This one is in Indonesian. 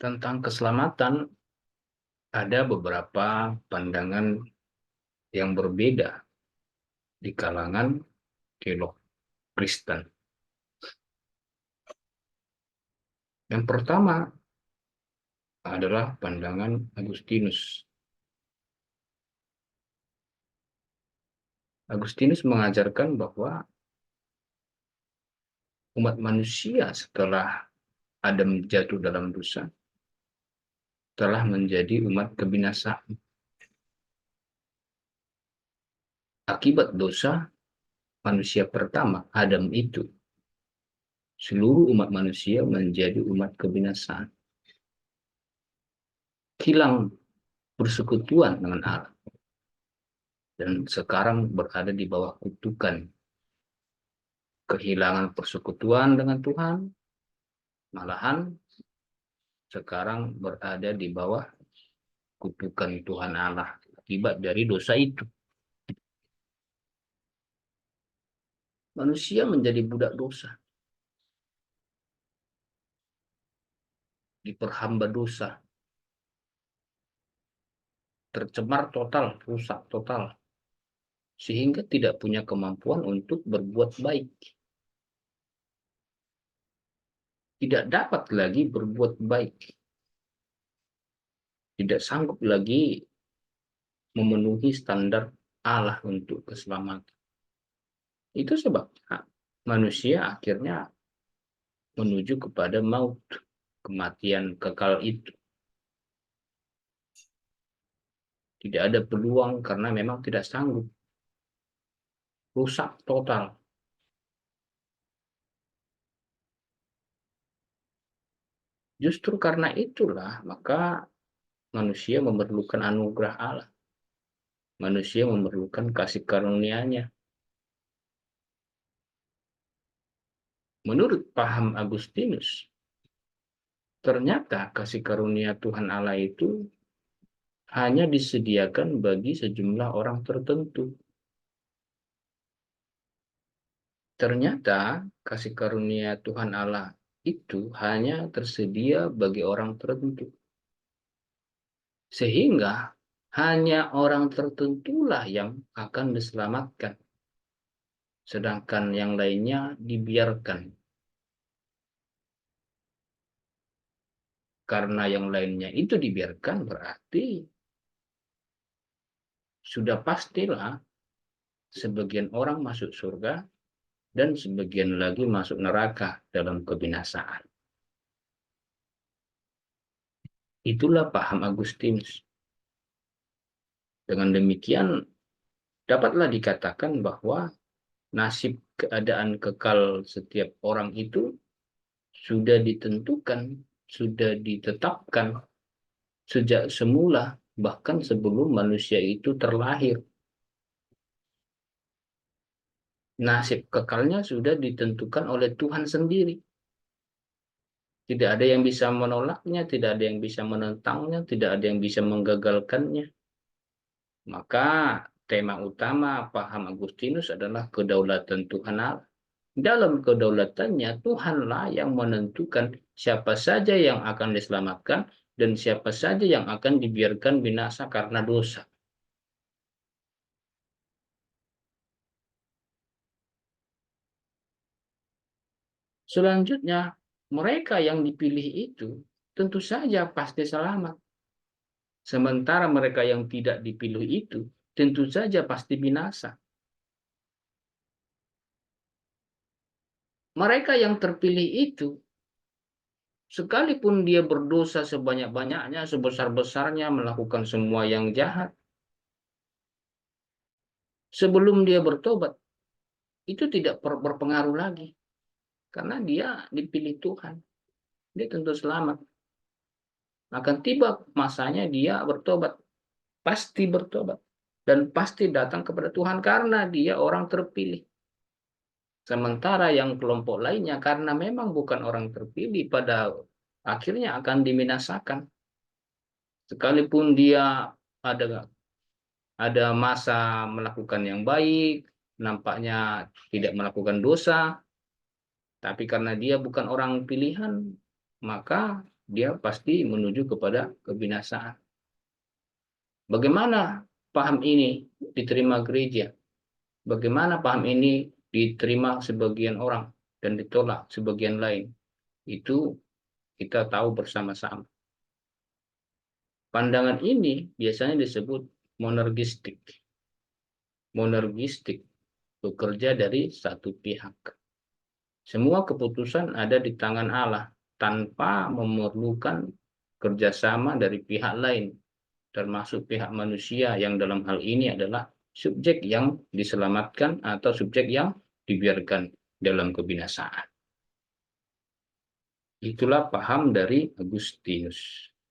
Tentang keselamatan, ada beberapa pandangan yang berbeda di kalangan teolog Kristen. Yang pertama adalah pandangan Agustinus. Agustinus mengajarkan bahwa umat manusia setelah Adam jatuh dalam dosa telah menjadi umat kebinasaan. Akibat dosa manusia pertama, Adam itu, seluruh umat manusia menjadi umat kebinasaan. Hilang persekutuan dengan Allah. Dan sekarang berada di bawah kutukan. Kehilangan persekutuan dengan Tuhan, malahan sekarang berada di bawah kutukan Tuhan Allah akibat dari dosa itu. Manusia menjadi budak dosa, diperhamba dosa, tercemar total, rusak total, sehingga tidak punya kemampuan untuk berbuat baik. Tidak dapat lagi berbuat baik. Tidak sanggup lagi memenuhi standar Allah untuk keselamatan. Itu sebabnya manusia akhirnya menuju kepada maut, kematian kekal itu. Tidak ada peluang karena memang tidak sanggup. Rusak total. Justru karena itulah maka manusia memerlukan anugerah Allah. Manusia memerlukan kasih karunia-Nya. Menurut paham Agustinus, ternyata kasih karunia Tuhan Allah itu hanya disediakan bagi sejumlah orang tertentu. Ternyata kasih karunia Tuhan Allah itu hanya tersedia bagi orang tertentu. Sehingga hanya orang tertentulah yang akan diselamatkan. Sedangkan yang lainnya dibiarkan. Karena yang lainnya itu dibiarkan berarti sudah pastilah sebagian orang masuk surga dan sebagian lagi masuk neraka dalam kebinasaan. Itulah paham Agustinus. Dengan demikian, dapatlah dikatakan bahwa nasib keadaan kekal setiap orang itu sudah ditentukan, sudah ditetapkan sejak semula, bahkan sebelum manusia itu terlahir. Nasib kekalnya sudah ditentukan oleh Tuhan sendiri. Tidak ada yang bisa menolaknya, tidak ada yang bisa menentangnya, tidak ada yang bisa menggagalkannya. Maka tema utama paham Agustinus adalah kedaulatan Tuhan Allah. Dalam kedaulatannya, Tuhanlah yang menentukan siapa saja yang akan diselamatkan dan siapa saja yang akan dibiarkan binasa karena dosa. Selanjutnya, mereka yang dipilih itu tentu saja pasti selamat. Sementara mereka yang tidak dipilih itu tentu saja pasti binasa. Mereka yang terpilih itu, sekalipun dia berdosa sebanyak-banyaknya, sebesar-besarnya, melakukan semua yang jahat, sebelum dia bertobat, itu tidak berpengaruh lagi. Karena dia dipilih Tuhan. Dia tentu selamat. Akan tiba masanya dia bertobat. Pasti bertobat. Dan pasti datang kepada Tuhan karena dia orang terpilih. Sementara yang kelompok lainnya karena memang bukan orang terpilih, pada akhirnya akan dibinasakan. Sekalipun dia ada masa melakukan yang baik, nampaknya tidak melakukan dosa, tapi karena dia bukan orang pilihan, maka dia pasti menuju kepada kebinasaan. Bagaimana paham ini diterima gereja? Bagaimana paham ini diterima sebagian orang dan ditolak sebagian lain? Itu kita tahu bersama-sama. Pandangan ini biasanya disebut monergistik. Monergistik bekerja dari satu pihak. Semua keputusan ada di tangan Allah tanpa memerlukan kerjasama dari pihak lain, termasuk pihak manusia yang dalam hal ini adalah subjek yang diselamatkan atau subjek yang dibiarkan dalam kebinasaan. Itulah paham dari Agustinus.